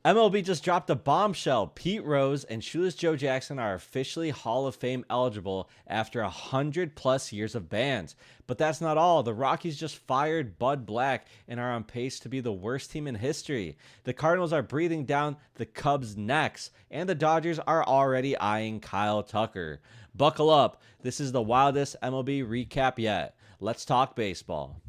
MLB just dropped a bombshell. Pete Rose and Shoeless Joe Jackson are officially Hall of Fame eligible after 100+ years of bans. But that's not all. The Rockies just fired Bud Black and are on pace to be the worst team in history. The Cardinals are breathing down the Cubs' necks, and the Dodgers are already eyeing Kyle Tucker. Buckle up. This is the wildest MLB recap yet. Let's talk baseball.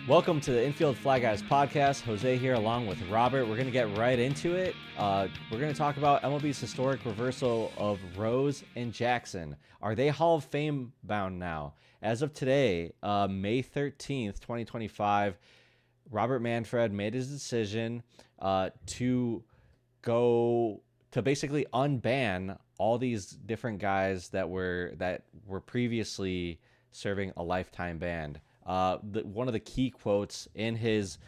Welcome to the Infield Fly Guys podcast. Jose here along with Robert. We're going to get right into it. We're going to talk about MLB's historic reversal of Rose and Jackson. Are they Hall of Fame bound now? As of today, May 13th, 2025, Robert Manfred made his decision to basically unban all these different guys that were previously serving a lifetime ban. One of the key quotes in his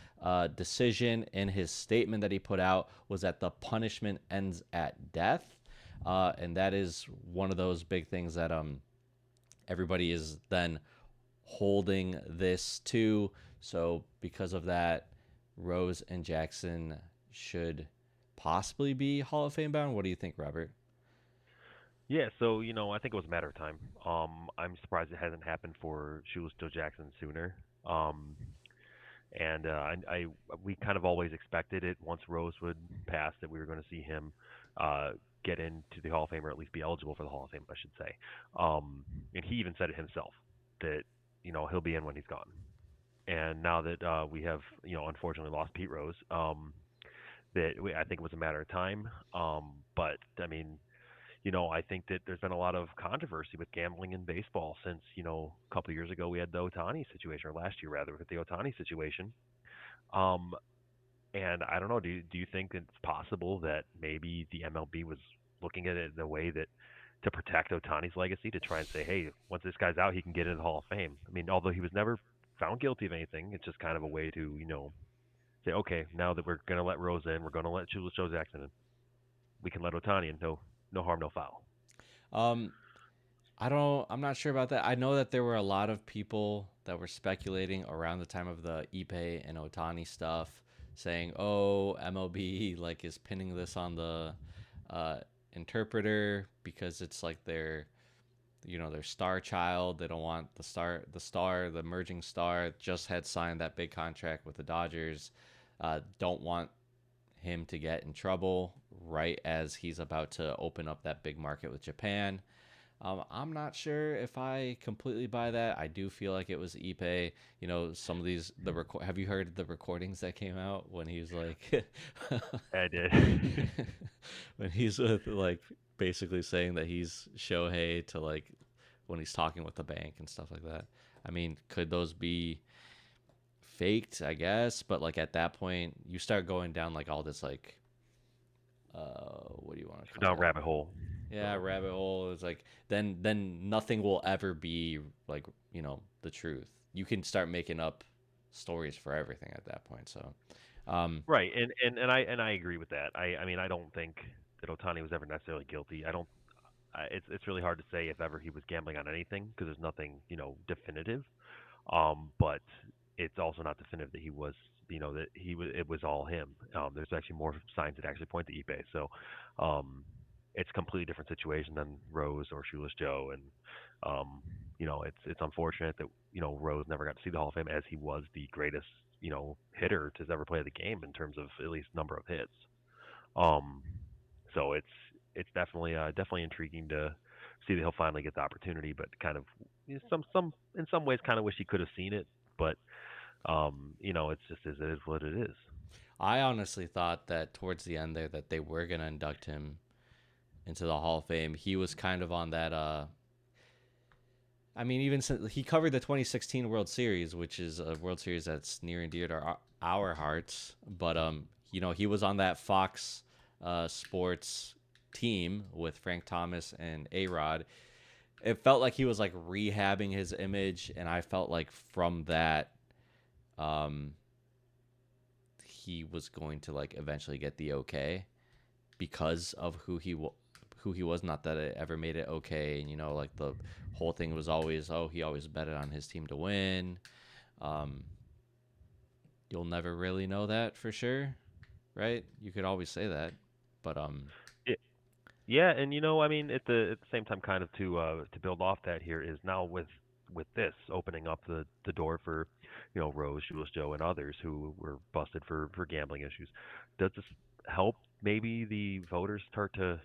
decision, in his statement that he put out, was that the punishment ends at death. And that is one of those big things that everybody is then holding this to. So because of that, Rose and Jackson should possibly be Hall of Fame bound. What do you think, Robert? Yeah, so I think it was a matter of time. I'm surprised it hasn't happened for Shoeless Joe Jackson sooner. And we kind of always expected it once Rose would pass that we were going to see him get into the Hall of Fame, or at least be eligible for the Hall of Fame, I should say. And he even said it himself that he'll be in when he's gone. And now that we have unfortunately lost Pete Rose, I think it was a matter of time. But I mean. I think that there's been a lot of controversy with gambling in baseball since, a couple of years ago we had the Otani situation, or last year rather, with the Otani situation. Um, and I don't know, do you think it's possible that maybe the MLB was looking at it in a way that to protect Otani's legacy, to try and say, hey, once this guy's out, he can get into the Hall of Fame? I mean, although he was never found guilty of anything, it's just kind of a way to, say, okay, now that we're going to let Rose in, we're going to let Joe Jackson in, we can let Otani in. No harm, no foul. Um, I'm not sure about that. I know that there were a lot of people that were speculating around the time of the Ipe and Otani stuff, saying, "Oh, MLB like is pinning this on the uh, interpreter because it's like their star child. They don't want the emerging star just had signed that big contract with the Dodgers. Don't want him to get in trouble right as he's about to open up that big market with Japan." I'm not sure if I completely buy that. I do feel like it was Ipe. Some of these have you heard the recordings that came out when he was like, I did. when he's with like basically saying that he's Shohei to like when he's talking with the bank and stuff like that. I mean, could those be faked? I guess, but like at that point, you start going down like all this like, what do you want to call Down it? rabbit hole. Yeah, rabbit hole is like then nothing will ever be like the truth. You can start making up stories for everything at that point. So, Right, and I agree with that. I mean, I don't think that Otani was ever necessarily guilty. I don't. It's really hard to say if ever he was gambling on anything because there's nothing definitive. But it's also not definitive that he was that it was all him. There's actually more signs that actually point to Ipe. So, it's a completely different situation than Rose or Shoeless Joe, and it's unfortunate that Rose never got to see the Hall of Fame, as he was the greatest hitter to ever play the game in terms of at least number of hits. Um, so it's definitely intriguing to see that he'll finally get the opportunity, but kind of some in some ways kind of wish he could have seen it, but it's just as it is what it is. I honestly thought that towards the end there that they were gonna induct him into the Hall of Fame. He was kind of on that. I mean, even since he covered the 2016 World Series, which is a World Series that's near and dear to our hearts. But he was on that Fox Sports team with Frank Thomas and A Rod. It felt like he was like rehabbing his image, and I felt like from that, um, he was going to like eventually get the okay because of who he was. Not that it ever made it okay, and like the whole thing was always, oh, he always betted on his team to win. Um, you'll never really know that for sure, right? You could always say that, but It, yeah, and I mean, at the same time, kind of to build off that here is now with this opening up the door for Rose, Shoeless Joe, and others who were busted for gambling issues. Does this help maybe the voters start to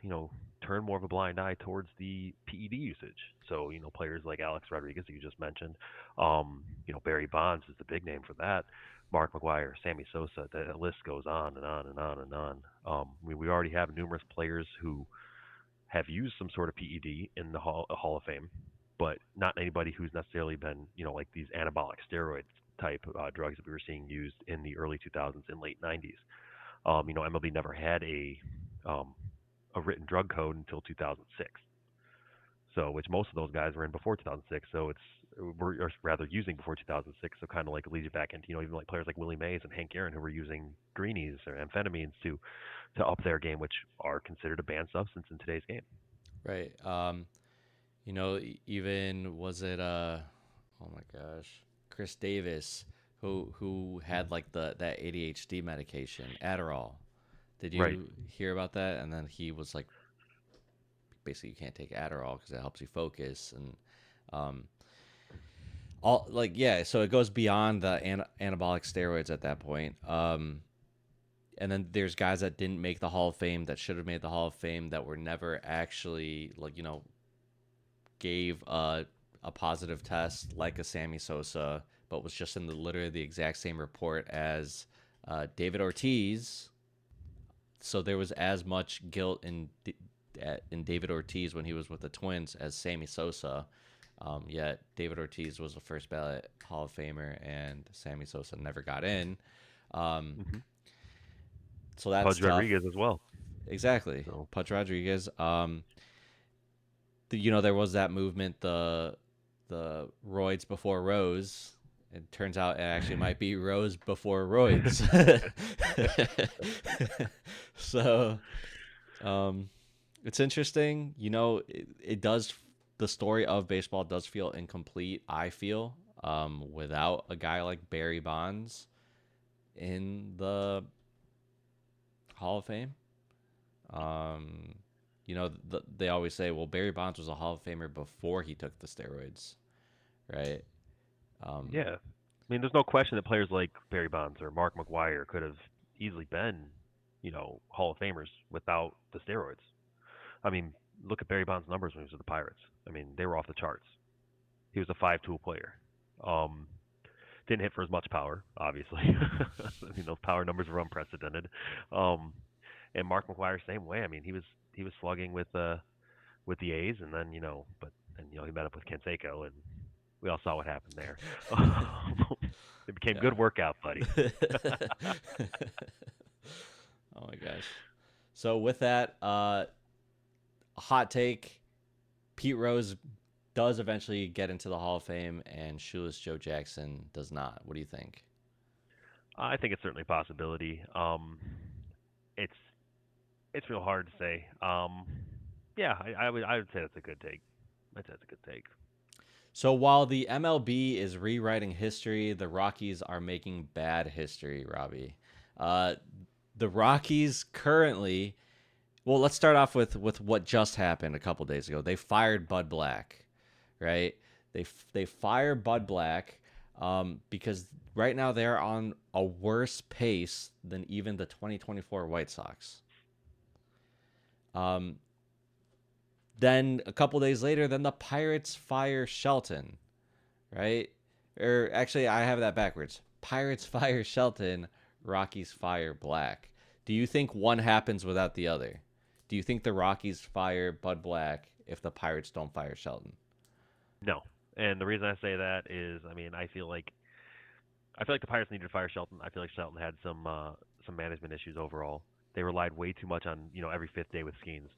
turn more of a blind eye towards the PED usage? So players like Alex Rodriguez that you just mentioned, Barry Bonds is the big name for that. Mark McGwire, Sammy Sosa, the list goes on and on and on and on. We already have numerous players who have used some sort of PED in the Hall of Fame, but not anybody who's necessarily been, like these anabolic steroid type drugs that we were seeing used in the early 2000s and late 90s. MLB never had um, a written drug code until 2006. So, which most of those guys were in before 2006. So or rather using before 2006. So kind of like leads you back into even like players like Willie Mays and Hank Aaron who were using greenies or amphetamines to up their game, which are considered a banned substance in today's game. right. Even was it oh my gosh, Chris Davis who had like that ADHD medication, Adderall. Did Right. you hear about that? And then he was like, basically, you can't take Adderall because it helps you focus and um, all like yeah. So it goes beyond the anabolic steroids at that point. And then there's guys that didn't make the Hall of Fame that should have made the Hall of Fame that were never actually gave a positive test like a Sammy Sosa, but was just in the literally the exact same report as David Ortiz. So there was as much guilt in David Ortiz when he was with the Twins as Sammy Sosa. Yet David Ortiz was a first ballot Hall of Famer, and Sammy Sosa never got in. Um, Hmm. so that's Pudge tough. Rodriguez as well. Exactly, So Pudge Rodriguez. There was that movement, the Roids before Rose. It turns out it actually might be Rose before Roids. So um, it's interesting. It does. The story of baseball does feel incomplete. I feel without a guy like Barry Bonds in the Hall of Fame. Um, they always say, well, Barry Bonds was a Hall of Famer before he took the steroids, right? Um, yeah, I mean, there's no question that players like Barry Bonds or Mark McGwire could have easily been, Hall of Famers without the steroids. I mean, look at Barry Bonds' numbers when he was with the Pirates. I mean, they were off the charts. He was a five-tool player. Um, didn't hit for as much power, obviously. I mean, those power numbers were unprecedented. Um, and Mark McGwire, same way. I mean, he was slugging with the A's, and then but and he met up with Canseco, and we all saw what happened there. It became yeah. good workout buddies. Oh my gosh. So with that, hot take: Pete Rose does eventually get into the Hall of Fame, and Shoeless Joe Jackson does not. What do you think? I think it's certainly a possibility. It's it's real hard to say. Yeah, I would say that's a good take. I'd say that's a good take. So while the MLB is rewriting history, the Rockies are making bad history, Robbie. Uh, the Rockies currently, well, let's start off with what just happened a couple days ago. They fired Bud Black, right? They fire Bud Black because right now they're on a worse pace than even the 2024 White Sox. Um, then a couple days later, then the Pirates fire Shelton, right? Or actually, I have that backwards. Pirates fire Shelton, Rockies fire Black. Do you think one happens without the other? Do you think the Rockies fire Bud Black if the Pirates don't fire Shelton? No, and the reason I say that is, I mean, I feel like the Pirates needed to fire Shelton. I feel like Shelton had some management issues overall. They relied way too much on every fifth day with Skenes,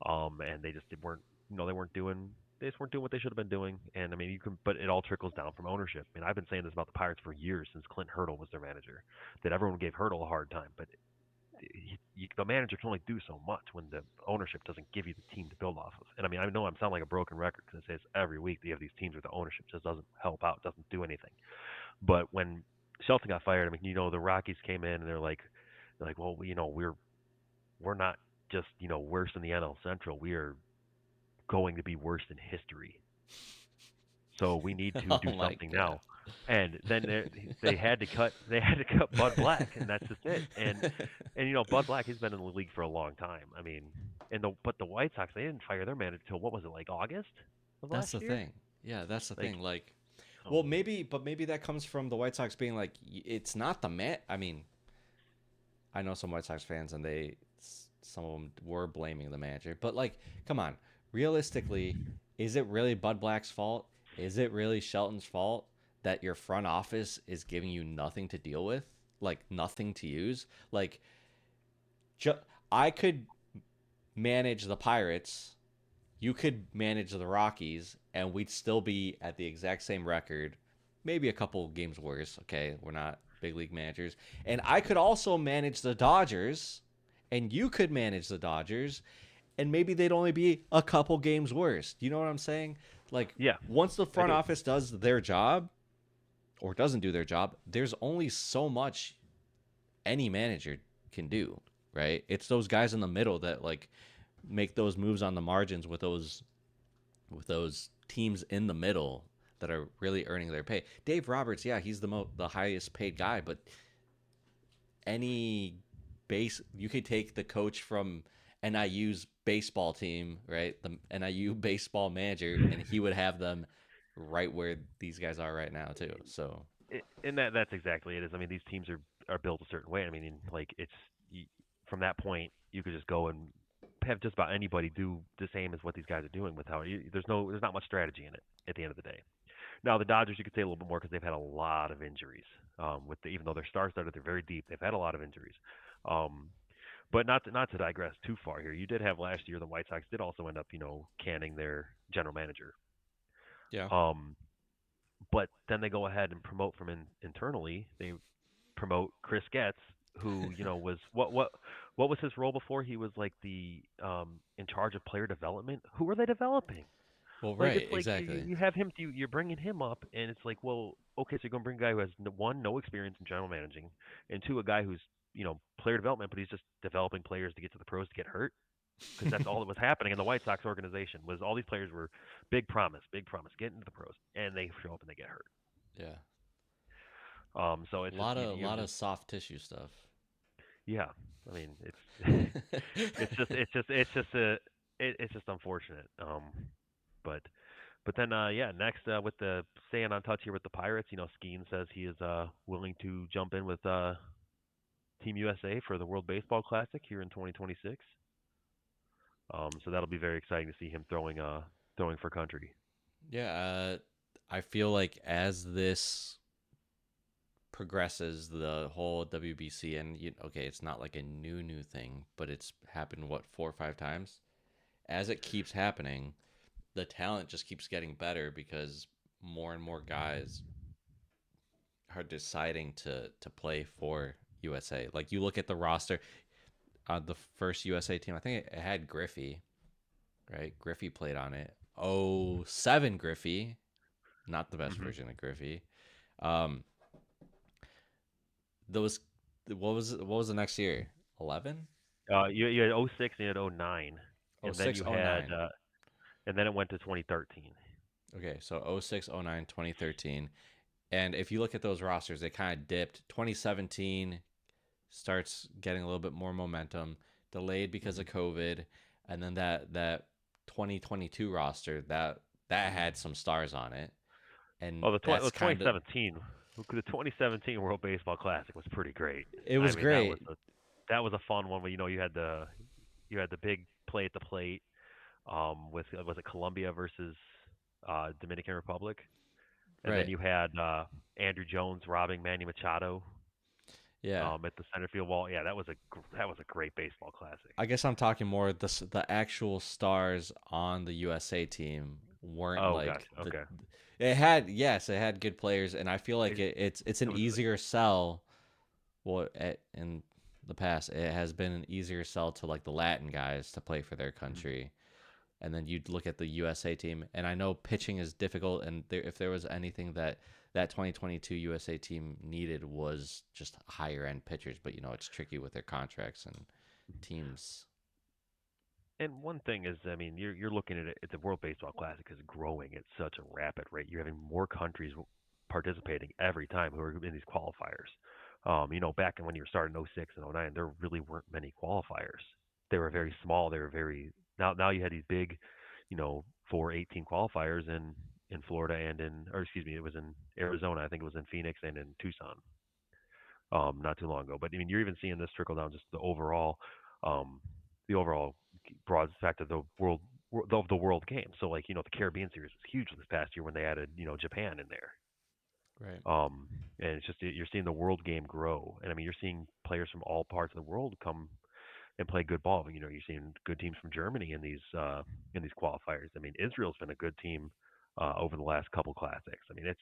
and they just weren't they weren't doing they just weren't doing what they should have been doing. And I mean, but it all trickles down from ownership. I mean, I've been saying this about the Pirates for years since Clint Hurdle was their manager, that everyone gave Hurdle a hard time, but the manager can only do so much when the ownership doesn't give you the team to build off of. And I mean, I know I'm sounding like a broken record because I say this every week that you have these teams where the ownership just doesn't help out, doesn't do anything. But when Shelton got fired. I mean, the Rockies came in and they're like, well, we're not just worse than the NL Central. We are going to be worse than history. So we need to Oh do my something god. now. And then they had to cut Bud Black, and that's just it. And Bud Black has been in the league for a long time. I mean, but the White Sox, they didn't fire their manager until, what was it, like August of That's last the year? thing. Yeah, that's the Like, thing. Like, well, um, maybe that comes from the White Sox being like, it's not the man. I mean, I know some White Sox fans, and some of them were blaming the manager, but like, come on, realistically, is it really Bud Black's fault? Is it really Shelton's fault that your front office is giving you nothing to deal with, like nothing to use? Like, ju- I could manage the Pirates, you could manage the Rockies, and we'd still be at the exact same record, maybe a couple games worse. Okay, we're not big league managers. And I could also manage the Dodgers, and you could manage the Dodgers, and maybe they'd only be a couple games worse. Do you know what I'm saying? Like, yeah, once the I front do. office does their job or doesn't do their job, there's only so much any manager can do, right? It's those guys in the middle that like make those moves on the margins with those teams in the middle that are really earning their pay. Dave Roberts, yeah, he's the highest paid guy, but any base you could take the coach from NIU's baseball team, right? The NIU baseball manager, and he would have them right where these guys are right now too. So And that's exactly it. Is, I mean, these teams are built a certain way. I mean, like, from that point, you could just go and have just about anybody do the same as what these guys are doing. There's not much strategy in it at the end of the day. Now the Dodgers, you could say a little bit more because they've had a lot of injuries. Even though their star started, they're very deep. They've had a lot of injuries. Um, but not to digress too far here. You did have last year, the White Sox did also end up canning their general manager. yeah. Um, but then they go ahead and promote from internally. They promote Chris Getz, who was what was his role before? He was like the in charge of player development. Who are they developing? Well, Like, right, it's like you exactly. you have him, you're bringing him up, and it's like, well, okay, so you're gonna bring a guy who has one, no experience in general managing, and two, a guy who's player development, but he's just developing players to get to the pros to get hurt, because that's all that was happening in the White Sox organization. Was all these players were big promise, get into the pros, and they show up and they get hurt. Yeah, So a it's just lot of you lot of just soft tissue stuff. yeah. I mean, it's it's just unfortunate. But then, yeah, next, with the staying on touch here with the Pirates, Skeen says he is willing to jump in with Team USA for the World Baseball Classic here in 2026. So that'll be very exciting to see him throwing for country. Yeah, I feel like as this progresses, the whole WBC, and okay, it's not like a new thing, but it's happened what 4 or 5 times. As it keeps happening, the talent just keeps getting better because more and more guys are deciding to play for USA. Like you look at the roster, the first USA team, I think it had Griffey, right? Griffey played on it. Oh, 07 Griffey, not the best Hmm. version of Griffey. Um, those what was the next year? 11? You had '06 and you had '09, Oh, and then 06, you oh had nine. and then it went to 2013. Okay, so 06, oh nine, 2013. And if you look at those rosters, they kind of dipped. 2017 starts getting a little bit more momentum, delayed because Hmm. of COVID, and then that 2022 roster that had some stars on it, and Oh, that's the kind of 2017, the 2017 World Baseball Classic was pretty great. it I was mean, great. that was a fun one where you had the big play at the plate, with, was it Colombia versus Dominican Republic, and then Right. you had Andrew Jones robbing Manny Machado, Yeah. at the center field wall. Yeah, that was a great baseball classic. I guess I'm talking more the actual stars on the USA team weren't Oh like gosh, the okay. it had yes, it had good players, and I feel like It, it's it an was easier sell. Well, in the past, it has been an easier sell to like the Latin guys to play for their mhm. country, and then you'd look at the USA team, and I know pitching is difficult, and if there was anything that that 2022 USA team needed was just higher end pitchers. But it's tricky with their contracts and teams. And one thing is, I mean, you're looking at it. The World Baseball Classic is growing at such a rapid rate. You're having more countries participating every time who are in these qualifiers. Back when you were starting '06 and '09, there really weren't many qualifiers. They were very small. They were very now you had these big, 4 18 qualifiers in Florida and or excuse me, it was in Arizona. I think it was in Phoenix and in Tucson, not too long ago. But I mean, you're even seeing this trickle down just um, the overall broad fact of the world game. So like the Caribbean series was huge this past year when they added Japan in there. Right. Um, and it's just you're seeing the world game grow, and I mean you're seeing players from all parts of the world come and play good ball. You're seeing good teams from Germany in these qualifiers. I mean, Israel's been a good team over the last couple classics. I mean,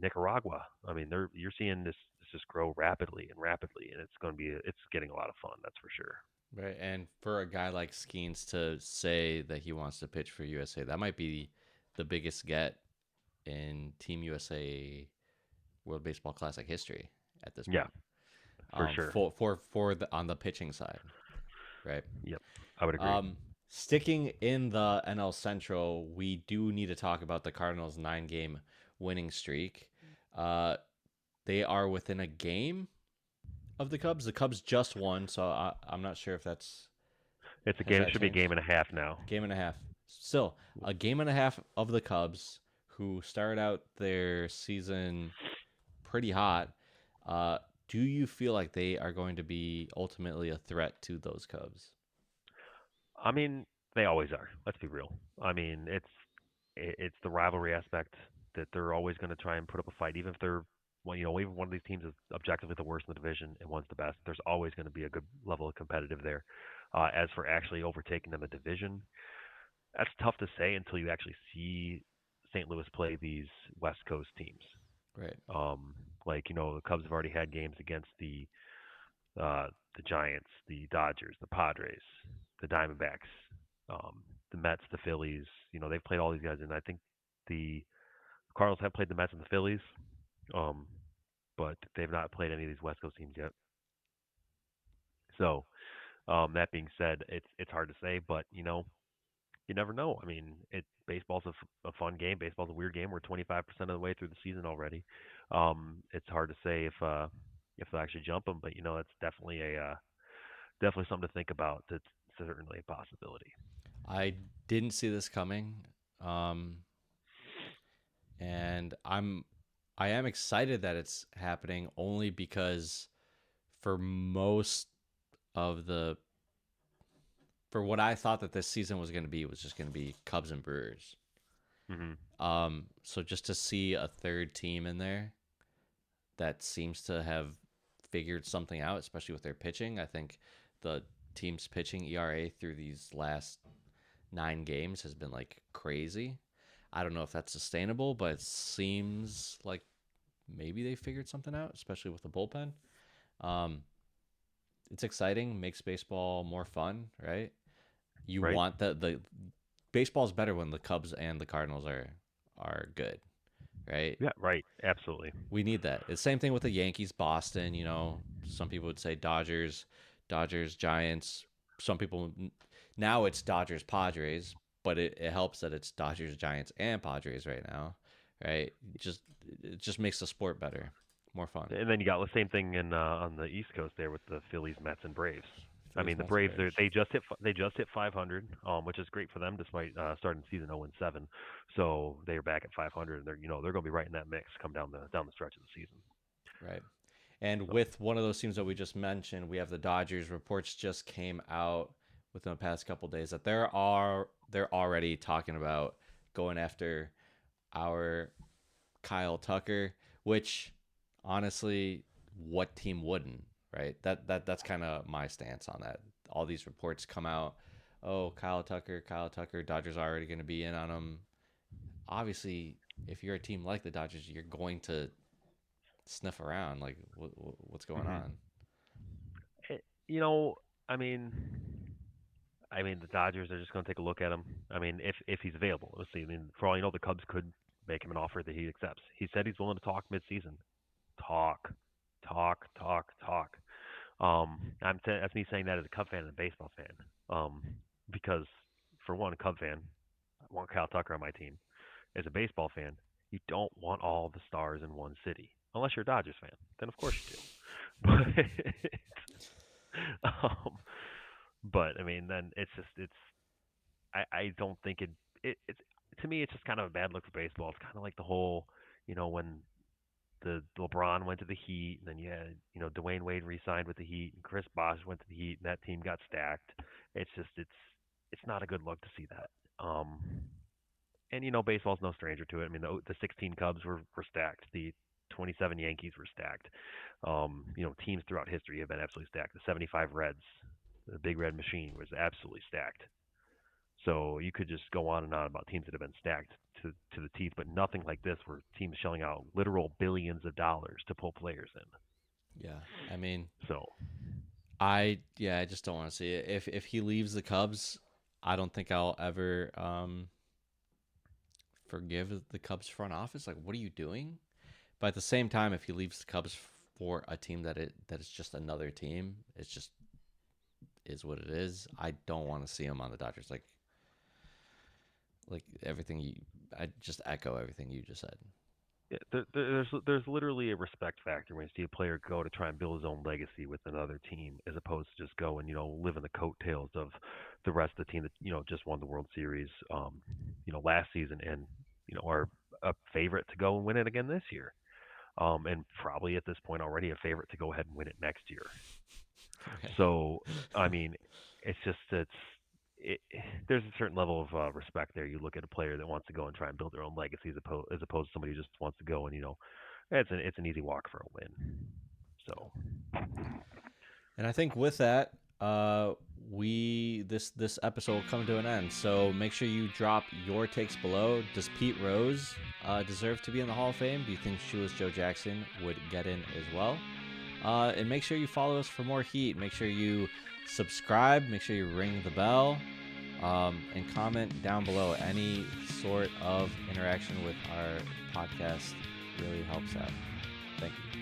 Nicaragua. I mean, you're seeing this just grow rapidly and rapidly, and it's getting a lot of fun. That's for sure. Right. And for a guy like Skeens to say that he wants to pitch for USA, that might be the biggest get in Team USA World Baseball Classic history at this Yeah, point. for sure. For the on the pitching side, right? Yep, I would agree. Um, Sticking in the NL Central, we do need to talk about the Cardinals' 9-game winning streak. Uh, they are within a game of the Cubs. The Cubs just won, so I'm not sure if that's It's a has game. It that should be a changed. game and a half now. Game and a half. Still, a game and a half of the Cubs, who started out their season pretty hot. Uh, do you feel like they are going to be ultimately a threat to those Cubs? I mean, they always are. Let's be real. I mean, it's the rivalry aspect that they're always going to try and put up a fight, even if they're well, even one of these teams is objectively the worst in the division and one's the best. There's always going to be a good level of competitive there. As for actually overtaking them in division, that's tough to say until you actually see St. Louis play these West Coast teams. Right. Um, like the Cubs have already had games against the Giants, the Dodgers, the Padres, the Diamondbacks, um, the Mets, the Phillies. They've played all these guys, and I think the Cardinals have played the Mets and the Phillies, um, but they've not played any of these West Coast teams yet. So that being said, it's hard to say, but you never know. I mean, baseball's a fun game. Baseball's a weird game. We're 25% of the way through the season already. It's hard to say if they'll actually jump them, but that's definitely something to think about. That's certainly a possibility. I didn't see this coming, um, and I am excited that it's happening only because for most of the for what I thought that this season was going to be was just going to be Cubs and Brewers. Hmm. So just to see a third team in there that seems to have figured something out, especially with their pitching. I think the team's pitching ERA through these last 9 games has been like crazy. I don't know if that's sustainable, but it seems like maybe they figured something out, especially with the bullpen. Um, it's exciting, makes baseball more fun, right? You Right? want the baseball's better when the Cubs and the Cardinals are good, right? Yeah. Right. Absolutely. We need that. It's the same thing with the Yankees, Boston. Some people would say Dodgers, Giants. Some people now it's Dodgers, Padres, but it helps that it's Dodgers, Giants, and Padres right now, right? It just makes the sport better, more fun. And then you got the same thing in on the East Coast there with the Phillies, Mets, and Braves. I Phillies, mean, the Mets, and Braves Braves. they just hit 500, which is great for them despite starting the season 0-7. So they're back at 500, and they're going to be right in that mix come down the stretch of the season. Right. And So with one of those teams that we just mentioned, we have the Dodgers. Reports just came out within the past couple of days that they're already talking about going after our Kyle Tucker, which honestly, what team wouldn't, right? That's kind of my stance on that. All these reports come out, oh, Kyle Tucker, Dodgers are already going to be in on him. Obviously, if you're a team like the Dodgers, you're going to sniff around like what's going hmm on. you know, I mean, the Dodgers are just going to take a look at him. I mean, if he's available, let's see. I mean, for all you know, the Cubs could. make him an offer that he accepts. He said he's willing to talk midseason. Talk, talk, talk, talk. That's me saying that as a Cub fan and a baseball fan. Because for one, a Cub fan, I want Kyle Tucker on my team. As a baseball fan, you don't want all the stars in one city, unless you're a Dodgers fan. Then of course you do. But but I mean, then I don't think it's to me it's just kind of a bad look for baseball. It's kind of like the whole when the LeBron went to the Heat, and then you had Dwayne Wade re-signed with the Heat, and Chris Bosh went to the Heat, and that team got stacked. It's not a good look to see that. And baseball's no stranger to it. I mean, the 16 Cubs were stacked. The 27 Yankees were stacked. Teams throughout history have been absolutely stacked. The 75 Reds, the Big Red Machine, was absolutely stacked. So you could just go on and on about teams that have been stacked to the teeth, but nothing like this where teams shelling out literal billions of dollars to pull players in. Yeah, I mean, so I just don't want to see it. If he leaves the Cubs, I don't think I'll ever forgive the Cubs front office. Like, what are you doing? But at the same time, if he leaves the Cubs for a team that is just another team, it's just is what it is. I don't want to see him on the Dodgers. Like everything I just echo everything you just said. Yeah, there's literally a respect factor when you see a player go to try and build his own legacy with another team, as opposed to just go and live in the coattails of the rest of the team that just won the World Series last season and are a favorite to go and win it again this year, and probably at this point already a favorite to go ahead and win it next year. Okay. So I mean, there's a certain level of respect there. You look at a player that wants to go and try and build their own legacy as opposed to somebody who just wants to go and it's an easy walk for a win. So, and I think with that, this episode will come to an end. So make sure you drop your takes below. Does Pete Rose deserve to be in the Hall of Fame? Do you think Shoeless Joe Jackson would get in as well? And make sure you follow us for more heat. Make sure you subscribe. Make sure you ring the bell. And comment down below. Any sort of interaction with our podcast really helps out. Thank you.